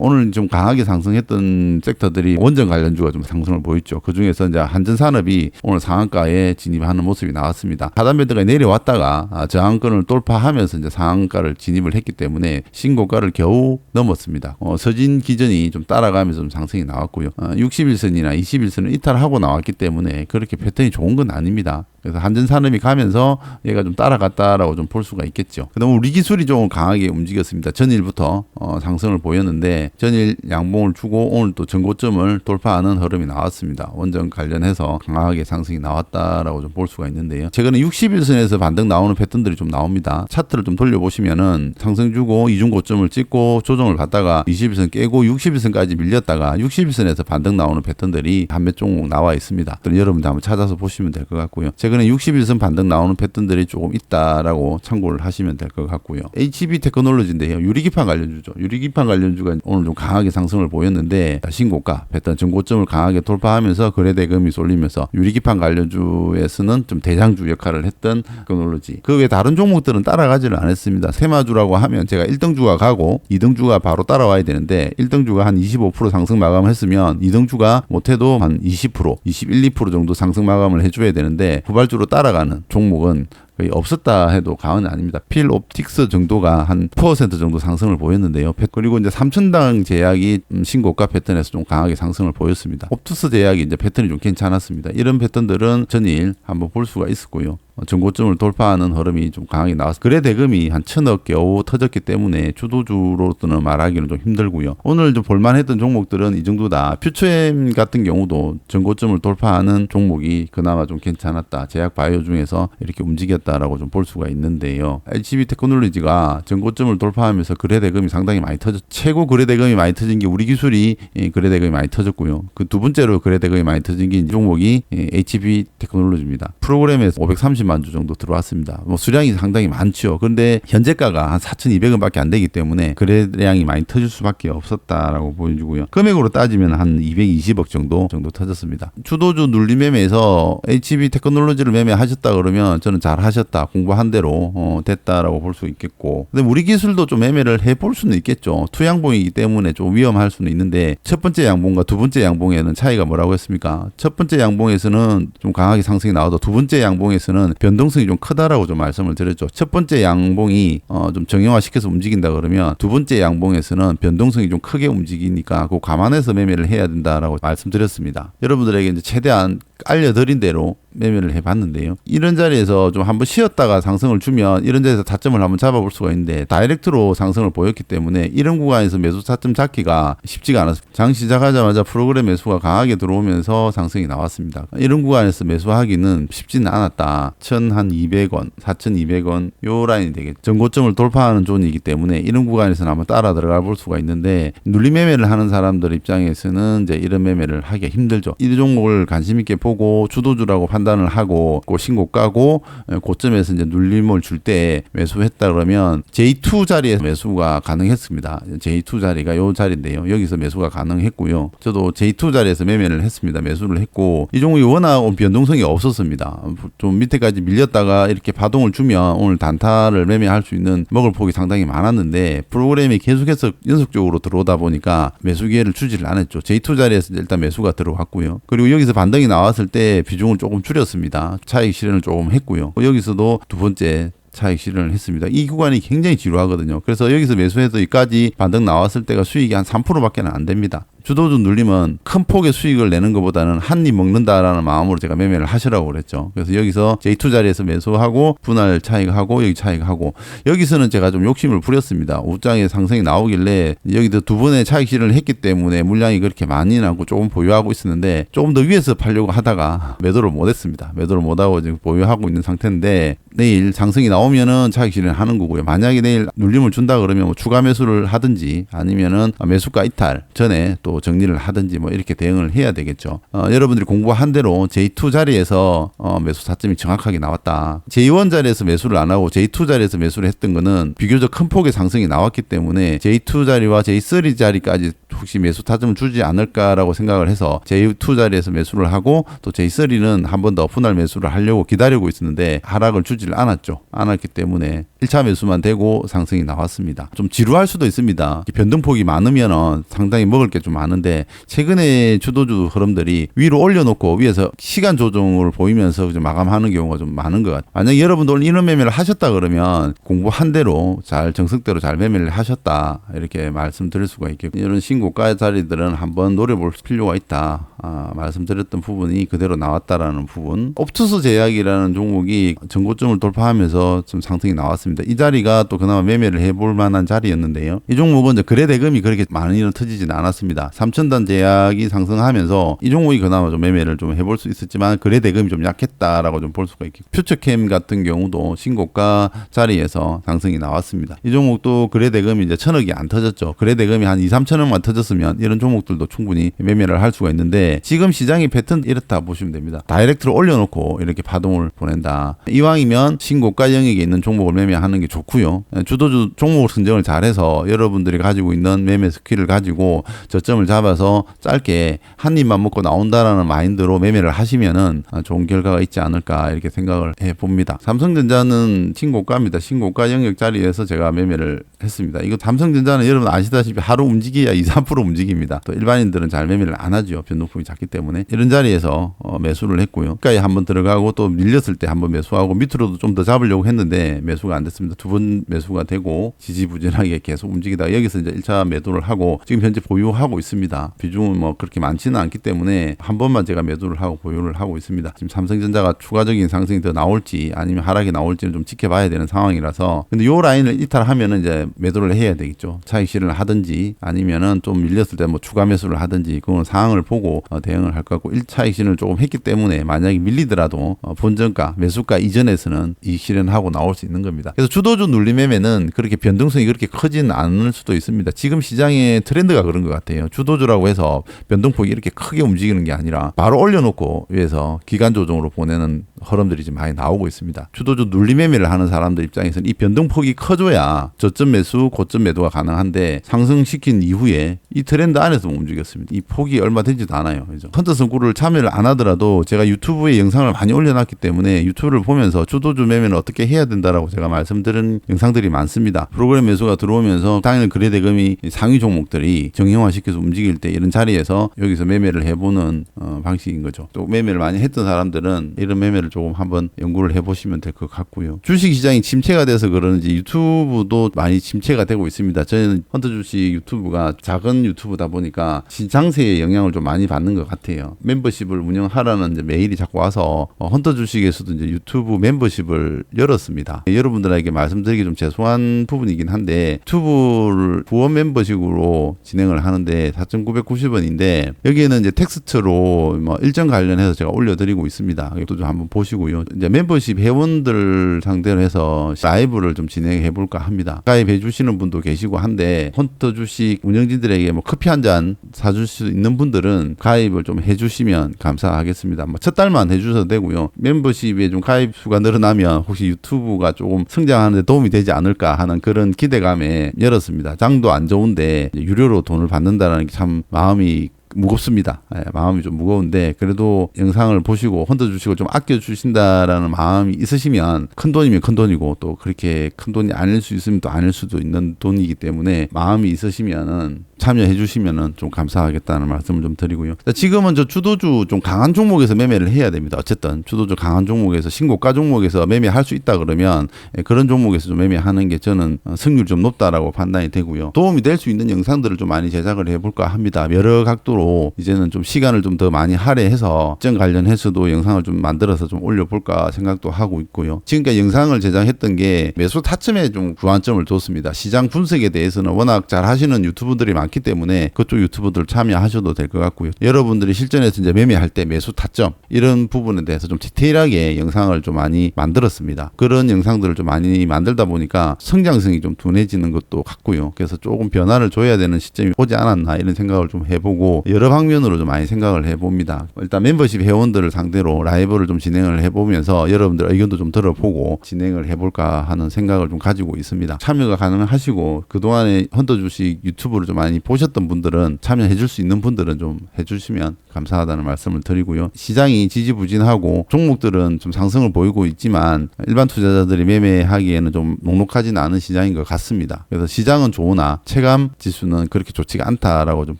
오늘 좀 강하게 상승했던 섹터들이 원전 관련주가 좀 상승을 보였죠. 그 중에서 이제 한전산업이 오늘 상한가에 진입하는 모습이 나왔습니다. 하단 밴드가 내려왔다가 저항권을 돌파하면서 이제 상한가를 진입을 했기 때문에 신고가를 겨우 넘었습니다. 서진 기전이 좀 따라가면서 좀 상승이 나왔고요. 61선이나 21선을 이탈하고 나왔기 때문에 그렇게 패턴이 좋은 건 아닙니다. 그래서 한전산업이 가면서 얘가 좀 따라갔다라고 좀 볼 수가 있겠죠. 그다음 우리 기술이 좀 강하게 움직였습니다. 전일부터 상승을 보였는데 전일 양봉을 주고 오늘 또 전고점을 돌파하는 흐름이 나왔습니다. 원전 관련해서 강하게 상승이 나왔다라고 좀 볼 수가 있는데요. 최근에 61선에서 반등 나오는 패턴들이 좀 나옵니다. 차트를 좀 돌려보시면은 상승 주고 이중 고점을 찍고 조정을 받다가 21선 깨고 61선까지 밀렸다가 61선에서 반등 나오는 패턴들이 한몇 종목 나와 있습니다. 여러분들 한번 찾아서 보시면 될 것 같고요. 최근에 61선 반등 나오는 패턴들이 조금 있다라고 참고를 하시면 될 것 같고요. HB 테크놀로지인데요. 유리기판 관련주죠. 유리기판 관련주가 오늘 좀 강하게 상승을 보였는데 신고가 패턴 전고점을 강하게 돌파하면서 거래대금이 쏠리면서 유리기판 관련주에서는 좀 대장주 역할을 했던 테크놀로지. 그 외 다른 종목들은 따라가지를 않았습니다. 테마주라고 하면 제가 1등주가 가고 2등주가 바로 따라와야 되는데 1등주가 한 25% 상승 마감을 했으면 2등주가 못해도 한 20%, 21, 2% 정도 상승 마감을 해줘야 되는데 후발주로 따라가는 종목은 거의 없었다 해도 과언은 아닙니다. 필옵틱스 정도가 한 4% 정도 상승을 보였는데요. 그리고 이제 삼천당 제약이 신고가 패턴에서 좀 강하게 상승을 보였습니다. 옵투스 제약이 이제 패턴이 좀 괜찮았습니다. 이런 패턴들은 전일 한번 볼 수가 있었고요. 전고점을 돌파하는 흐름이 좀 강하게 나와서 거래 대금이 한 1,000억 겨우 터졌기 때문에 주도주로서는 말하기는 좀 힘들고요. 오늘 좀 볼만했던 종목들은 이 정도다. 퓨처엠 같은 경우도 전고점을 돌파하는 종목이 그나마 좀 괜찮았다. 제약 바이오 중에서 이렇게 움직였다라고 좀 볼 수가 있는데요. HB 테크놀로지가 전고점을 돌파하면서 거래 대금이 상당히 많이 터졌. 최고 거래 대금이 많이 터진 게 우리 기술이 거래 대금이 많이 터졌고요. 그 두 번째로 거래 대금이 많이 터진 게 이 종목이 HB 테크놀로지입니다. 프로그램에서 530만 주 정도 들어왔습니다. 수량이 상당히 많죠. 그런데 현재가가 한 4,200원밖에 안 되기 때문에 거래량이 많이 터질 수밖에 없었다라고 보여주고요. 금액으로 따지면 한 220억 정도 터졌습니다. 주도주 눌림 매매에서 HB 테크놀로지를 매매하셨다 그러면 저는 잘 하셨다. 공부한 대로 됐다라고 볼 수 있겠고. 근데 우리 기술도 좀 매매를 해볼 수는 있겠죠. 투양봉이기 때문에 좀 위험할 수는 있는데 첫 번째 양봉과 두 번째 양봉에는 차이가 뭐라고 했습니까? 첫 번째 양봉에서는 좀 강하게 상승이 나와도 두 번째 양봉에서는 변동성이 좀 크다라고 좀 말씀을 드렸죠. 첫 번째 양봉이 좀 정형화시켜서 움직인다 그러면 두 번째 양봉에서는 변동성이 좀 크게 움직이니까 그거 감안해서 매매를 해야 된다라고 말씀드렸습니다. 여러분들에게 이제 최대한 알려드린 대로 매매를 해봤는데요. 이런 자리에서 좀 한번 쉬었다가 상승을 주면 이런 자리에서 타점을 한번 잡아볼 수가 있는데 다이렉트로 상승을 보였기 때문에 이런 구간에서 매수 타점 잡기가 쉽지가 않았습니다. 장 시작하자마자 프로그램 매수가 강하게 들어오면서 상승이 나왔습니다. 이런 구간에서 매수하기는 쉽지는 않았다. 1,200원, 4,200원 요 라인이 되겠죠. 전고점을 돌파하는 존이기 때문에 이런 구간에서는 한번 따라 들어가 볼 수가 있는데 눌림 매매를 하는 사람들 입장에서는 이제 이런 매매를 하기가 힘들죠. 이 종목을 관심 있게 보고 주도주라고 판단을 하고 신고 까고 고점에서 이제 눌림을 줄 때 매수했다 그러면 J2 자리에서 매수가 가능했습니다. J2 자리가 요 자리인데요. 여기서 매수가 가능했고요. 저도 J2 자리에서 매매를 했습니다. 매수를 했고 이 종목이 워낙 변동성이 없었습니다. 좀 밑에까지 밀렸다가 이렇게 파동을 주면 오늘 단타를 매매할 수 있는 먹을 폭이 상당히 많았는데 프로그램이 계속해서 연속적으로 들어오다 보니까 매수 기회를 주지를 않았죠. J2 자리에서 일단 매수가 들어왔고요. 그리고 여기서 반등이 나왔을 때 비중을 조금 줄였습니다. 차익 실현을 조금 했고요. 여기서도 두 번째 차익 실현을 했습니다. 이 구간이 굉장히 지루하거든요. 그래서 여기서 매수해서 여기까지 반등 나왔을 때가 수익이 한 3%밖에 안 됩니다. 주도주 눌림은 큰 폭의 수익을 내는 것보다는 한 입 먹는다라는 마음으로 제가 매매를 하시라고 그랬죠. 그래서 여기서 J2 자리에서 매수하고 분할 차익하고 여기 차익하고 여기서는 제가 좀 욕심을 부렸습니다. 우장의 상승이 나오길래 여기도 두 번의 차익 실현을 했기 때문에 물량이 그렇게 많이 나고 조금 보유하고 있었는데 조금 더 위에서 팔려고 하다가 매도를 못했습니다. 매도를 못하고 지금 보유하고 있는 상태인데 내일 상승이 나오면은 차익 실현을 하는 거고요. 만약에 내일 눌림을 준다 그러면 뭐 추가 매수를 하든지 아니면은 매수가 이탈 전에 또 정리를 하든지 뭐 이렇게 대응을 해야 되겠죠. 여러분들이 공부한 대로 J2 자리에서 매수 타점이 정확하게 나왔다. J1 자리에서 매수를 안 하고 J2 자리에서 매수를 했던 거는 비교적 큰 폭의 상승이 나왔기 때문에 J2 자리와 J3 자리까지 혹시 매수 타점을 주지 않을까라고 생각을 해서 J2 자리에서 매수를 하고 또 J3는 한 번 더 분할 매수를 하려고 기다리고 있었는데 하락을 주지를 않았기 때문에 1차 매수만 되고 상승이 나왔습니다. 좀 지루할 수도 있습니다. 변동폭이 많으면 상당히 먹을 게 좀 많은데 최근에 주도주 흐름들이 위로 올려놓고 위에서 시간 조정을 보이면서 마감하는 경우가 좀 많은 것 같아요. 만약에 여러분도 오늘 이런 매매를 하셨다 그러면 공부한 대로 잘 정석대로 잘 매매를 하셨다 이렇게 말씀드릴 수가 있겠고, 이런 신고가 자리들은 한번 노려볼 필요가 있다. 말씀드렸던 부분이 그대로 나왔다라는 부분. 옵투스 제약이라는 종목이 전고점을 돌파하면서 좀 상승이 나왔습니다. 이 자리가 또 그나마 매매를 해볼 만한 자리였는데요. 이 종목은 이제 거래 대금이 그렇게 많은 일은 터지진 않았습니다. 3,000단 제약이 상승하면서 이 종목이 그나마 좀 매매를 좀 해볼 수 있었지만 거래 대금이 좀 약했다라고 좀 볼 수가 있겠고, 퓨처캠 같은 경우도 신고가 자리에서 상승이 나왔습니다. 이 종목도 거래 대금이 이제 1,000억이 안 터졌죠. 거래 대금이 한 2, 3천억만 터졌으면 이런 종목들도 충분히 매매를 할 수가 있는데, 지금 시장의 패턴 이렇다 보시면 됩니다. 다이렉트로 올려놓고 이렇게 파동을 보낸다. 이왕이면 신고가 영역에 있는 종목을 매매하는 게 좋고요. 주도주 종목 선정을 잘해서 여러분들이 가지고 있는 매매 스킬을 가지고 저점을 잡아서 짧게 한 입만 먹고 나온다라는 마인드로 매매를 하시면은 좋은 결과가 있지 않을까 이렇게 생각을 해봅니다. 삼성전자는 신고가입니다. 신고가 영역 자리에서 제가 매매를 했습니다. 이거 삼성전자는 여러분 아시다시피 하루 움직여야 2, 3% 움직입니다. 또 일반인들은 잘 매매를 안 하죠. 변동폭이 작기 때문에. 이런 자리에서 매수를 했고요. 가까이 한번 들어가고 또 밀렸을 때 한번 매수하고 밑으로도 좀 더 잡으려고 했는데 매수가 안 됐습니다. 2번 매수가 되고 지지부진하게 계속 움직이다가 여기서 이제 1차 매도를 하고 지금 현재 보유하고 있습니다. 비중은 뭐 그렇게 많지는 않기 때문에 한 번만 제가 매도를 하고 보유를 하고 있습니다. 지금 삼성전자가 추가적인 상승이 더 나올지 아니면 하락이 나올지는 좀 지켜봐야 되는 상황이라서, 근데 요 라인을 이탈하면은 이제 매도를 해야 되겠죠. 차익 실현을 하든지 아니면은 좀 밀렸을 때 뭐 추가 매수를 하든지 그건 상황을 보고 대응을 할 것 같고, 1차익 실현을 조금 했기 때문에 만약에 밀리더라도 본전가 매수가 이전에서는 이익 실현하고 나올 수 있는 겁니다. 그래서 주도주 눌림 매매는 그렇게 변동성이 그렇게 크진 않을 수도 있습니다. 지금 시장의 트렌드가 그런 것 같아요. 주도주라고 해서 변동폭이 이렇게 크게 움직이는 게 아니라 바로 올려놓고 위에서 기간 조정으로 보내는 흐름들이 지금 많이 나오고 있습니다. 주도주 눌림 매매를 하는 사람들 입장에서는 이 변동폭이 커져야 저점 매수, 고점 매도가 가능한데 상승시킨 이후에 이 트렌드 안에서 움직였습니다. 이 폭이 얼마 되지도 않아요. 그죠? 헌터 선구를 참여를 안 하더라도 제가 유튜브에 영상을 많이 올려놨기 때문에 유튜브를 보면서 주도주 매매는 어떻게 해야 된다라고 제가 말씀드린 영상들이 많습니다. 프로그램 매수가 들어오면서 당일 거래 대금이 상위 종목들이 정형화시켜서 움직일 때 이런 자리에서 여기서 매매를 해보는 방식인 거죠. 또 매매를 많이 했던 사람들은 이런 매매를 조금 한번 연구를 해보시면 될 것 같고요. 주식시장이 침체가 돼서 그러는지 유튜브도 많이 침체가 되고 있습니다. 저는 헌터 주식 유튜브가 작은 유튜브다 보니까 시장세의 영향을 좀 많이 받는 것 같아요. 멤버십을 운영하라는 이제 메일이 자꾸 와서 헌터 주식에서도 이제 유튜브 멤버십을 열었습니다. 여러분들에게 말씀드리기 좀 죄송한 부분이긴 한데 유튜브를 후원 멤버십으로 진행을 하는데 4,990원인데 여기에는 이제 텍스트로 뭐 일정 관련해서 제가 올려드리고 있습니다. 이것도 좀 한번 보시고요. 이제 멤버십 회원들 상대로 해서 라이브를 좀 진행해 볼까 합니다. 가입해 주시는 분도 계시고 한데 헌터 주식 운영진들에게 뭐 커피 한 잔 사줄 수 있는 분들은 가입을 좀 해주시면 감사하겠습니다. 뭐 첫 달만 해주셔도 되고요. 멤버십에 좀 가입 수가 늘어나면 혹시 유튜브가 조금 성장하는 데 도움이 되지 않을까 하는 그런 기대감에 열었습니다. 장도 안 좋은데 유료로 돈을 받는다는 게 참 마음이 무겁습니다. 마음이 좀 무거운데 그래도 영상을 보시고 헌터 주식을 좀 아껴주신다라는 마음이 있으시면 큰 돈이면 큰 돈이고 또 그렇게 큰 돈이 아닐 수 있으면 또 아닐 수도 있는 돈이기 때문에 마음이 있으시면은 참여해 주시면은 좀 감사하겠다는 말씀을 좀 드리고요. 지금은 저 주도주 좀 강한 종목에서 매매를 해야 됩니다. 어쨌든 주도주 강한 종목에서 신고가 종목에서 매매할 수 있다 그러면 그런 종목에서 좀 매매하는 게 저는 승률 좀 높다라고 판단이 되고요. 도움이 될 수 있는 영상들을 좀 많이 제작을 해볼까 합니다. 여러 각도로 이제는 좀 시간을 좀 더 많이 할애해서 특정 관련해서도 영상을 좀 만들어서 좀 올려볼까 생각도 하고 있고요. 지금까지 영상을 제작했던 게 매수 타점에 좀 주안점을 뒀습니다. 시장 분석에 대해서는 워낙 잘 하시는 유튜브들이 많기 때문에 그쪽 유튜브들 참여하셔도 될 것 같고요. 여러분들이 실전에서 이제 매매할 때 매수 타점 이런 부분에 대해서 좀 디테일하게 영상을 좀 많이 만들었습니다. 그런 영상들을 좀 많이 만들다 보니까 성장성이 좀 둔해지는 것도 같고요. 그래서 조금 변화를 줘야 되는 시점이 오지 않았나 이런 생각을 좀 해보고 여러 방면으로 좀 많이 생각을 해봅니다. 일단 멤버십 회원들을 상대로 라이브를 좀 진행을 해보면서 여러분들 의견도 좀 들어보고 진행을 해볼까 하는 생각을 좀 가지고 있습니다. 참여가 가능하시고 그동안에 헌터 주식 유튜브를 좀 많이 많이 보셨던 분들은 참여해 줄 수 있는 분들은 좀 해주시면 감사하다는 말씀을 드리고요. 시장이 지지부진하고 종목들은 좀 상승을 보이고 있지만 일반 투자자들이 매매하기에는 좀 녹록하지는 않은 시장인 것 같습니다. 그래서 시장은 좋으나 체감 지수는 그렇게 좋지가 않다라고 좀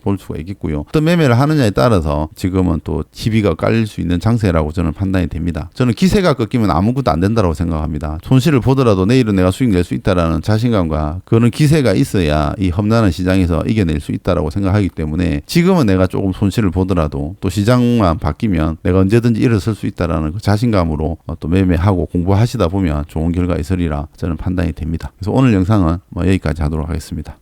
볼 수가 있겠고요. 어떤 매매를 하느냐에 따라서 지금은 또 시비가 깔릴 수 있는 장세라고 저는 판단이 됩니다. 저는 기세가 꺾이면 아무것도 안 된다고 생각합니다. 손실을 보더라도 내일은 내가 수익 낼 수 있다라는 자신감과 그런 기세가 있어야 이 험난한 시장에서 이겨낼 수 있다라고 생각하기 때문에 지금은 내가 조금 손실을 보더라도 또 시장만 바뀌면 내가 언제든지 일어설 수 있다라는 그 자신감으로 또 매매하고 공부하시다 보면 좋은 결과 있으리라 저는 판단이 됩니다. 그래서 오늘 영상은 여기까지 하도록 하겠습니다.